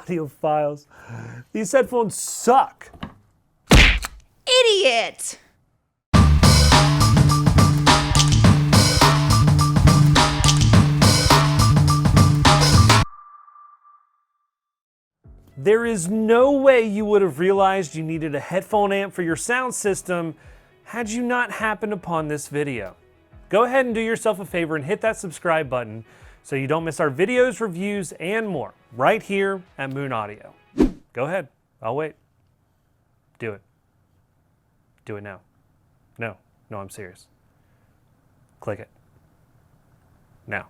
Audiophiles. These headphones suck. Idiot! There is no way you would have realized you needed a headphone amp for your sound system had you not happened upon this video. Go ahead and do yourself a favor and hit that subscribe button so you don't miss our videos, reviews, and more right here at Moon Audio. Go ahead, I'll wait. Do it. Do it now. No, I'm serious. Click it. Now.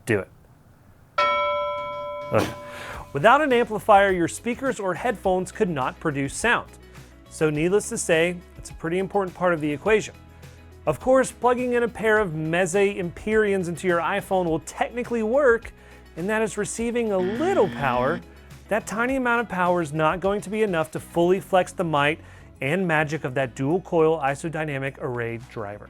Do it. Okay. Without an amplifier, your speakers or headphones could not produce sound. So needless to say, it's a pretty important part of the equation. Of course, plugging in a pair of Meze Empyreans into your iPhone will technically work, and that is receiving a little power. That tiny amount of power is not going to be enough to fully flex the might and magic of that dual coil isodynamic array driver.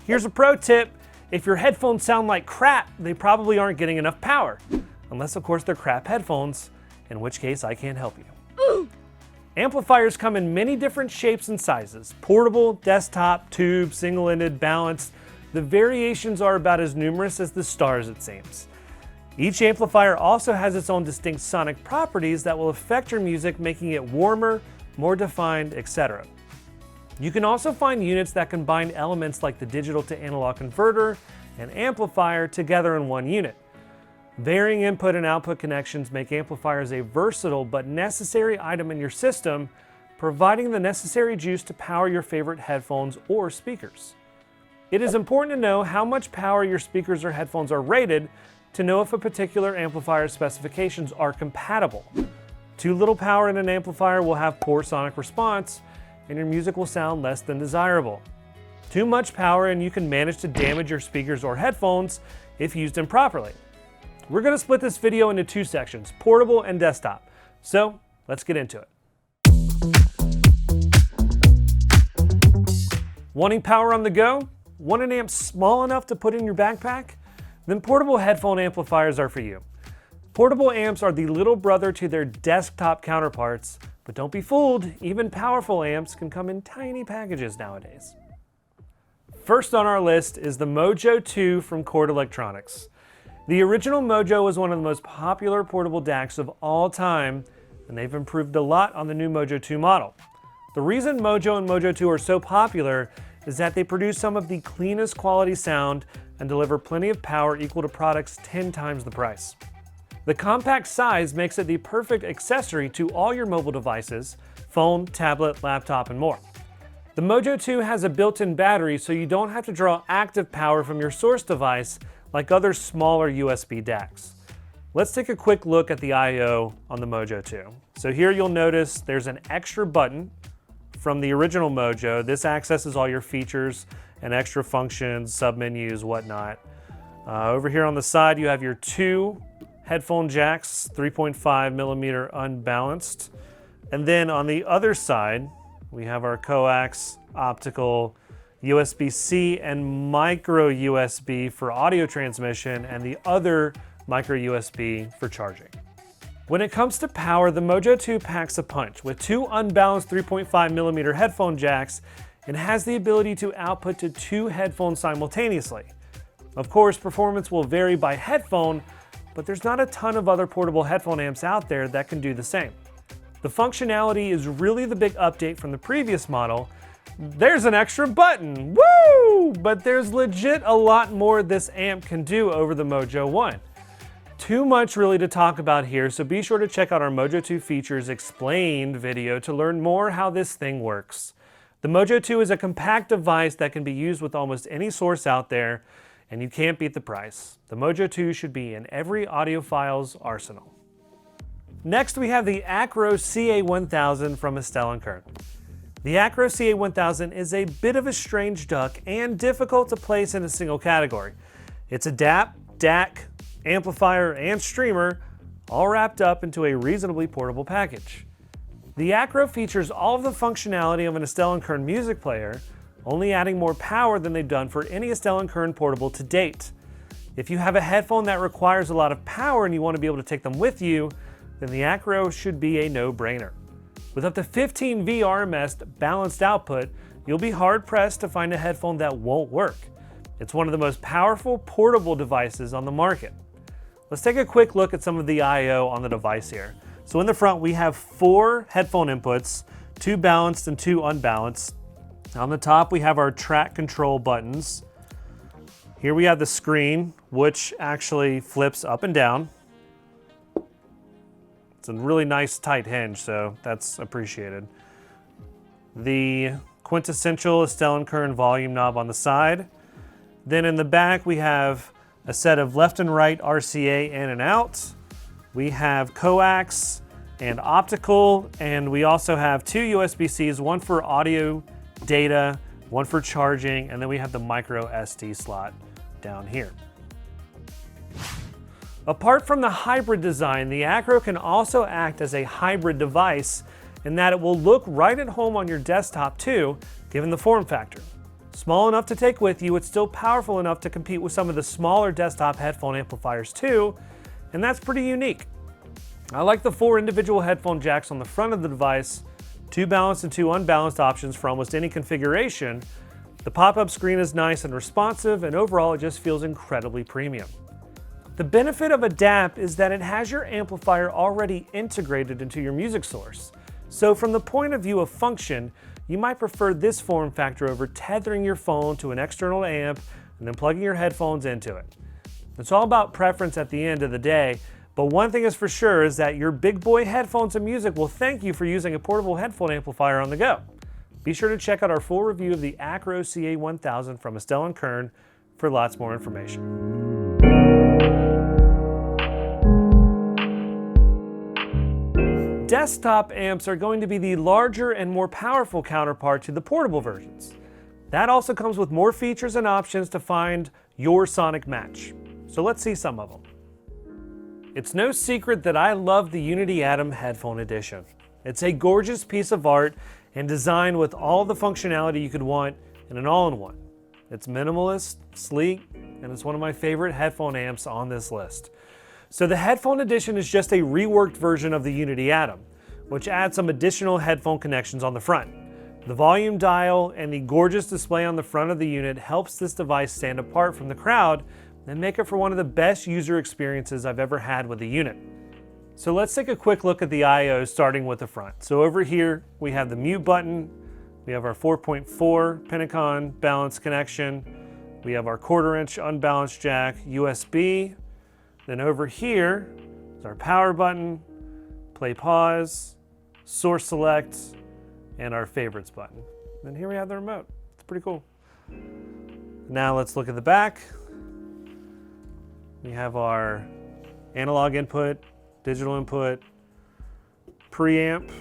Here's a pro tip. If your headphones sound like crap, they probably aren't getting enough power. Unless, of course, they're crap headphones, in which case I can't help you. Ooh. Amplifiers come in many different shapes and sizes. Portable, desktop, tube, single-ended, balanced. The variations are about as numerous as the stars, it seems. Each amplifier also has its own distinct sonic properties that will affect your music, making it warmer, more defined, etc. You can also find units that combine elements like the digital to analog converter and amplifier together in one unit. Varying input and output connections make amplifiers a versatile but necessary item in your system, providing the necessary juice to power your favorite headphones or speakers. It is important to know how much power your speakers or headphones are rated to know if a particular amplifier's specifications are compatible. Too little power in an amplifier will have poor sonic response, and your music will sound less than desirable. Too much power and you can manage to damage your speakers or headphones if used improperly. We're going to split this video into two sections, portable and desktop. So let's get into it. Wanting power on the go? Want an amp small enough to put in your backpack? Then portable headphone amplifiers are for you. Portable amps are the little brother to their desktop counterparts, but don't be fooled, even powerful amps can come in tiny packages nowadays. First on our list is the Mojo 2 from Chord Electronics. The original Mojo was one of the most popular portable DACs of all time, and they've improved a lot on the new Mojo 2 model. The reason Mojo and Mojo 2 are so popular is that they produce some of the cleanest quality sound and deliver plenty of power equal to products 10 times the price. The compact size makes it the perfect accessory to all your mobile devices, phone, tablet, laptop, and more. The Mojo 2 has a built-in battery, so you don't have to draw active power from your source device like other smaller USB DACs. Let's take a quick look at the I/O on the Mojo 2. So here you'll notice there's an extra button from the original Mojo. This accesses all your features and extra functions, submenus, whatnot. Over here on the side you have your two headphone jacks, 3.5 millimeter unbalanced. And then on the other side we have our coax, optical, USB-C and micro USB for audio transmission, and the other micro USB for charging. When it comes to power, the Mojo 2 packs a punch. With two unbalanced 3.5 millimeter headphone jacks, it has the ability to output to two headphones simultaneously. Of course, performance will vary by headphone, but there's not a ton of other portable headphone amps out there that can do the same. The functionality is really the big update from the previous model. There's an extra button, woo! But there's legit a lot more this amp can do over the Mojo 1. Too much really to talk about here, so be sure to check out our Mojo 2 Features Explained video to learn more how this thing works. The Mojo 2 is a compact device that can be used with almost any source out there, and you can't beat the price. The Mojo 2 should be in every audiophile's arsenal. Next we have the ACRO CA1000 from Astell&Kern. The ACRO CA1000 is a bit of a strange duck and difficult to place in a single category. It's a DAP, DAC, amplifier, and streamer, all wrapped up into a reasonably portable package. The ACRO features all of the functionality of an Astell&Kern music player, only adding more power than they've done for any Astell&Kern portable to date. If you have a headphone that requires a lot of power and you want to be able to take them with you, then the ACRO should be a no-brainer. With up to 15 VRMS balanced output, you'll be hard-pressed to find a headphone that won't work. It's one of the most powerful portable devices on the market. Let's take a quick look at some of the I/O on the device here. So in the front, we have 4 headphone inputs, 2 balanced and 2 unbalanced. On the top, we have our track control buttons. Here we have the screen, which actually flips up and down. It's a really nice tight hinge, so that's appreciated. The quintessential Astell&Kern volume knob on the side. Then in the back, we have a set of left and right RCA in and out. We have coax and optical, and we also have 2 USB-Cs, one for audio data, one for charging, and then we have the micro SD slot down here. Apart from the hybrid design, the ACRO can also act as a hybrid device in that it will look right at home on your desktop too, given the form factor. Small enough to take with you, it's still powerful enough to compete with some of the smaller desktop headphone amplifiers too, and that's pretty unique. I like the 4 individual headphone jacks on the front of the device, 2 balanced and 2 unbalanced options for almost any configuration. The pop-up screen is nice and responsive, and overall it just feels incredibly premium. The benefit of a DAP is that it has your amplifier already integrated into your music source. So from the point of view of function, you might prefer this form factor over tethering your phone to an external amp and then plugging your headphones into it. It's all about preference at the end of the day, but one thing is for sure is that your big boy headphones and music will thank you for using a portable headphone amplifier on the go. Be sure to check out our full review of the ACRO CA1000 from Astell&Kern for lots more information. Desktop amps are going to be the larger and more powerful counterpart to the portable versions. That also comes with more features and options to find your sonic match. So let's see some of them. It's no secret that I love the Uniti Atom Headphone Edition. It's a gorgeous piece of art and designed with all the functionality you could want in an all-in-one. It's minimalist, sleek, and it's one of my favorite headphone amps on this list. So the Headphone Edition is just a reworked version of the Uniti Atom, which adds some additional headphone connections on the front. The volume dial and the gorgeous display on the front of the unit helps this device stand apart from the crowd and make it for one of the best user experiences I've ever had with the unit. So let's take a quick look at the I/O starting with the front. So over here we have the mute button, we have our 4.4 Pinacon balanced connection, we have our 1/4 inch unbalanced jack, USB, then over here is our power button, play pause, source select, and our favorites button. Then here we have the remote. It's pretty cool. Now let's look at the back. We have our analog input, digital input, preamp,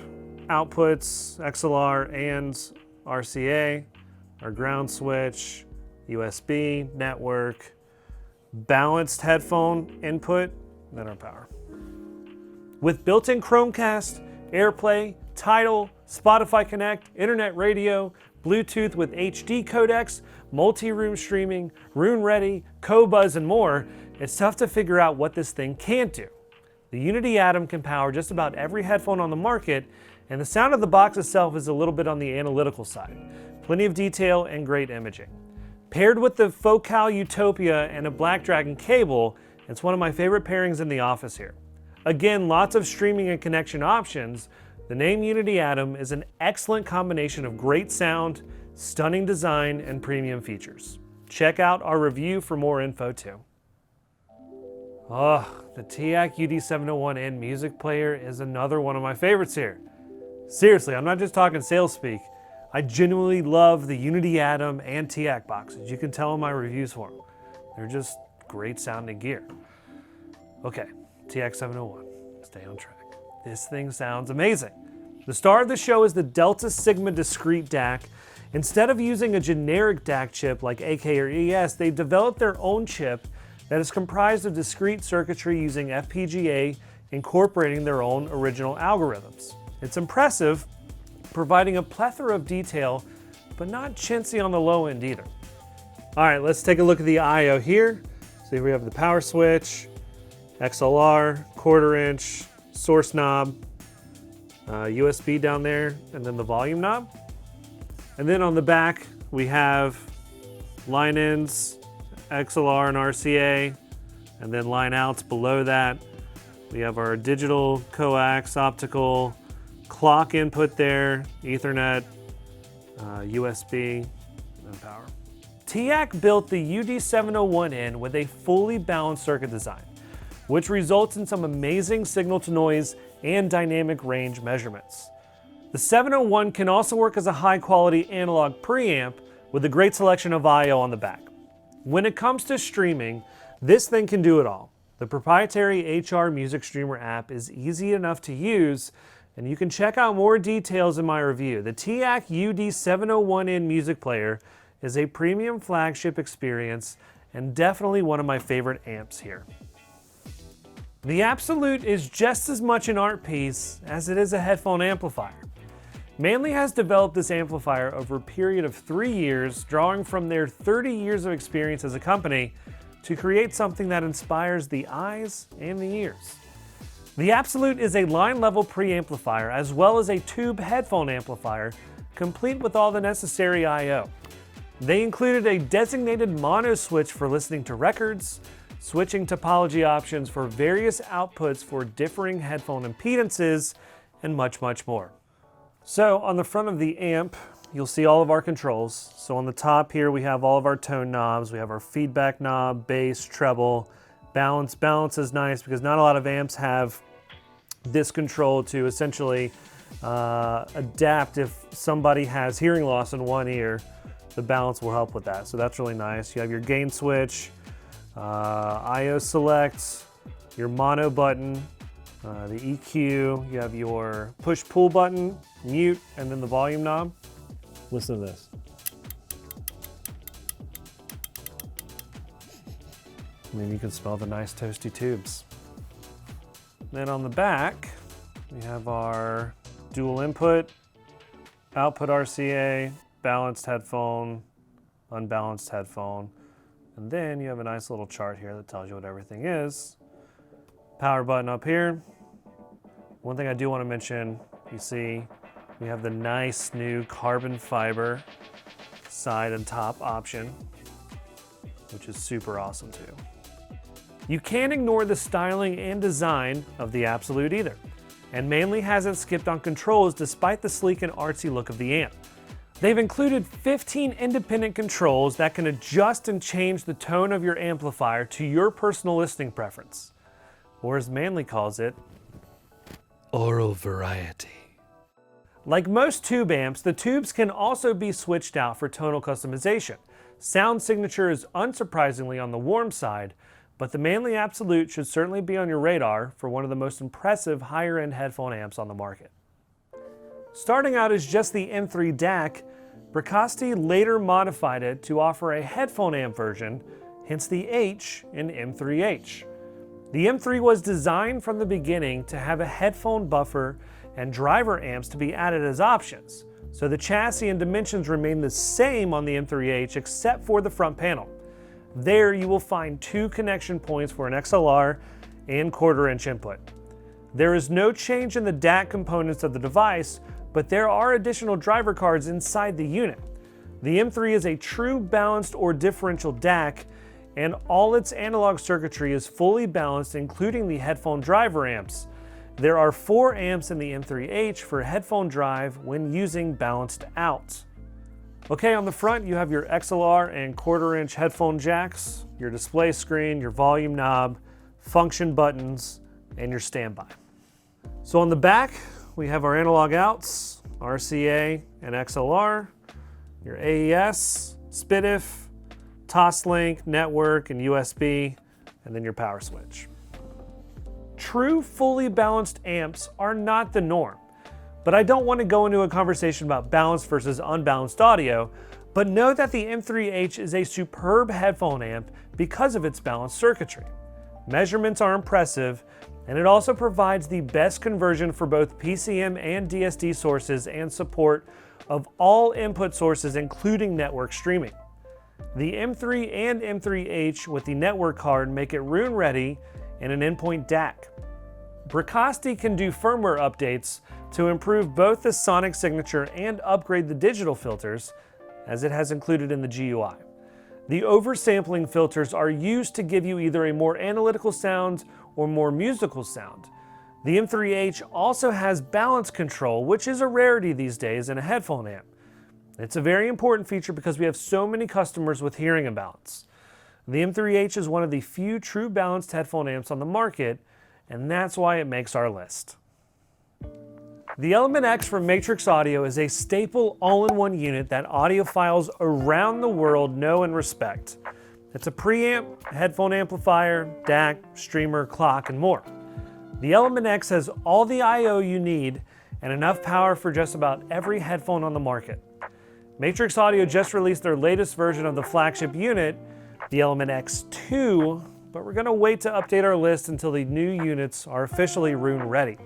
outputs, XLR and RCA, our ground switch, USB, network, balanced headphone input, and then our power. With built-in Chromecast, AirPlay, Tidal, Spotify Connect, Internet Radio, Bluetooth with HD codecs, multi-room streaming, room ready, co-buzz, and more, it's tough to figure out what this thing can't do. The Uniti Atom can power just about every headphone on the market, and the sound of the box itself is a little bit on the analytical side. Plenty of detail and great imaging. Paired with the Focal Utopia and a Black Dragon cable, it's one of my favorite pairings in the office here. Again, lots of streaming and connection options. The Naim Uniti Atom is an excellent combination of great sound, stunning design, and premium features. Check out our review for more info too. The TEAC UD701N music player is another one of my favorites here. Seriously, I'm not just talking sales speak. I genuinely love the Uniti Atom and TEAC boxes. You can tell in my reviews for them. They're just great sounding gear. Okay, TEAC 701, stay on track. This thing sounds amazing. The star of the show is the Delta Sigma Discrete DAC. Instead of using a generic DAC chip like AK or ES, they've developed their own chip that is comprised of discrete circuitry using FPGA, incorporating their own original algorithms. It's impressive, providing a plethora of detail, but not chintzy on the low end either. All right, let's take a look at the I/O here. So here we have the power switch, XLR, 1/4 inch, source knob, USB down there, and then the volume knob. And then on the back, we have line ins, XLR and RCA, and then line outs below that. We have our digital, coax, optical, clock input there, Ethernet, USB, and power. TEAC built the UD701N with a fully balanced circuit design, which results in some amazing signal-to-noise and dynamic range measurements. The 701 can also work as a high-quality analog preamp with a great selection of I/O on the back. When it comes to streaming, this thing can do it all. The proprietary HR Music Streamer app is easy enough to use, and you can check out more details in my review. The TEAC UD701N music player is a premium flagship experience and definitely one of my favorite amps here. The Absolute is just as much an art piece as it is a headphone amplifier. Manley has developed this amplifier over a period of 3 years, drawing from their 30 years of experience as a company to create something that inspires the eyes and the ears. The Absolute is a line-level preamplifier as well as a tube headphone amplifier, complete with all the necessary I/O. They included a designated mono switch for listening to records, switching topology options for various outputs for differing headphone impedances, and much, much more. So on the front of the amp, you'll see all of our controls. So on the top here, we have all of our tone knobs. We have our feedback knob, bass, treble, balance. Balance is nice because not a lot of amps have this control to essentially adapt if somebody has hearing loss in one ear. The balance will help with that. So that's really nice. You have your gain switch, I/O select, your mono button, the EQ, you have your push-pull button, mute, and then the volume knob. Listen to this. And then you can smell the nice toasty tubes. Then on the back, we have our dual input, output RCA, balanced headphone, unbalanced headphone, and then you have a nice little chart here that tells you what everything is. Power button up here. One thing I do want to mention, you see we have the nice new carbon fiber side and top option, which is super awesome too. You can't ignore the styling and design of the Absolute either, and Manley hasn't skipped on controls despite the sleek and artsy look of the amp. They've included 15 independent controls that can adjust and change the tone of your amplifier to your personal listening preference, or as Manley calls it, oral variety. Like most tube amps, the tubes can also be switched out for tonal customization. Sound signature is unsurprisingly on the warm side, but the Manley Absolute should certainly be on your radar for one of the most impressive higher-end headphone amps on the market. Starting out as just the M3 DAC, Bricasti later modified it to offer a headphone amp version, hence the H in M3H. The M3 was designed from the beginning to have a headphone buffer and driver amps to be added as options, so the chassis and dimensions remain the same on the M3H except for the front panel. There you will find 2 connection points for an XLR and 1/4 inch input. There is no change in the DAC components of the device, but there are additional driver cards inside the unit. The M3 is a true balanced or differential DAC, and all its analog circuitry is fully balanced, including the headphone driver amps. There are 4 amps in the M3H for headphone drive when using balanced out. Okay, on the front you have your XLR and 1/4 inch headphone jacks, your display screen, your volume knob, function buttons, and your standby. So on the back, we have our analog outs, RCA and XLR, your AES, SPDIF, Toslink, network, and USB, and then your power switch. True fully balanced amps are not the norm, but I don't want to go into a conversation about balanced versus unbalanced audio, but know that the M3H is a superb headphone amp because of its balanced circuitry. Measurements are impressive, and it also provides the best conversion for both PCM and DSD sources and support of all input sources, including network streaming. The M3 and M3H with the network card make it room ready and an endpoint DAC. Bricasti can do firmware updates to improve both the sonic signature and upgrade the digital filters, as it has included in the GUI. The oversampling filters are used to give you either a more analytical sound or more musical sound. The M3H also has balance control, which is a rarity these days in a headphone amp. It's a very important feature because we have so many customers with hearing imbalance. The M3H is one of the few true balanced headphone amps on the market, and that's why it makes our list. The Element X from Matrix Audio is a staple all-in-one unit that audiophiles around the world know and respect. It's a preamp, headphone amplifier, DAC, streamer, clock, and more. The Element X has all the I/O you need and enough power for just about every headphone on the market. Matrix Audio just released their latest version of the flagship unit, the Element X2, but we're going to wait to update our list until the new units are officially room ready.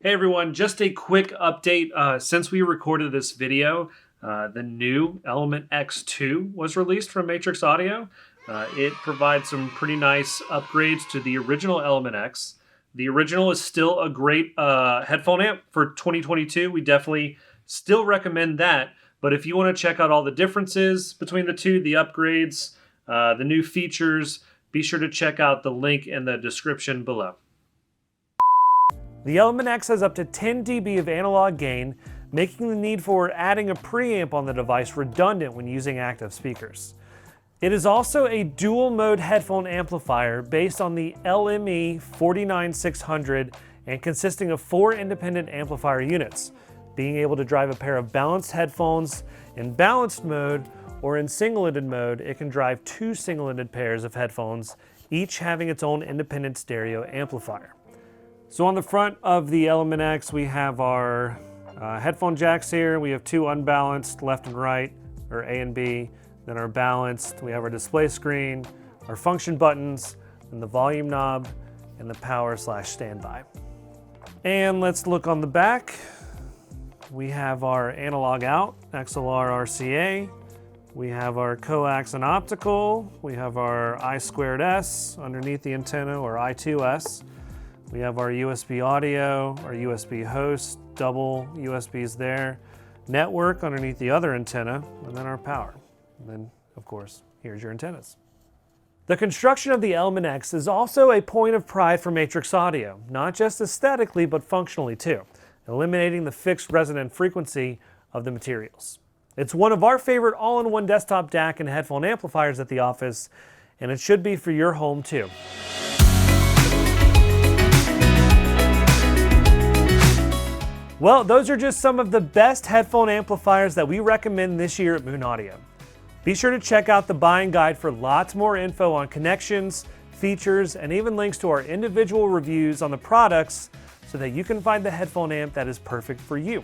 Hey everyone, just a quick update. Since we recorded this video, the new Element X2 was released from Matrix Audio. It provides some pretty nice upgrades to the original Element X. The original is still a great headphone amp for 2022. We definitely still recommend that. But if you want to check out all the differences between the two, the upgrades, the new features, be sure to check out the link in the description below. The Element X has up to 10 dB of analog gain, making the need for adding a preamp on the device redundant when using active speakers. It is also a dual-mode headphone amplifier based on the LME 49600 and consisting of 4 independent amplifier units. Being able to drive a pair of balanced headphones in balanced mode or in single-ended mode, it can drive 2 single-ended pairs of headphones, each having its own independent stereo amplifier. So on the front of the Element X, we have our headphone jacks here. We have 2 unbalanced, left and right, or A and B. Then our balanced, we have our display screen, our function buttons, and the volume knob, and the power/standby. And let's look on the back. We have our analog out, XLR RCA. We have our coax and optical. We have our I2S underneath the antenna, or I2S. We have our USB audio, our USB host, double USBs there, network underneath the other antenna, and then our power. And then, of course, here's your antennas. The construction of the Element X is also a point of pride for Matrix Audio, not just aesthetically, but functionally too, eliminating the fixed resonant frequency of the materials. It's one of our favorite all-in-one desktop DAC and headphone amplifiers at the office, and it should be for your home too. Well, those are just some of the best headphone amplifiers that we recommend this year at Moon Audio. Be sure to check out the buying guide for lots more info on connections, features, and even links to our individual reviews on the products so that you can find the headphone amp that is perfect for you.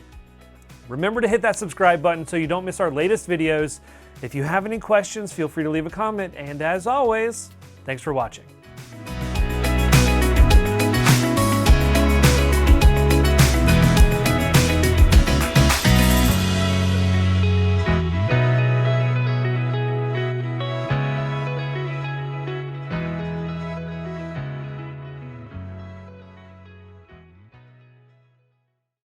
Remember to hit that subscribe button so you don't miss our latest videos. If you have any questions, feel free to leave a comment, and as always, thanks for watching.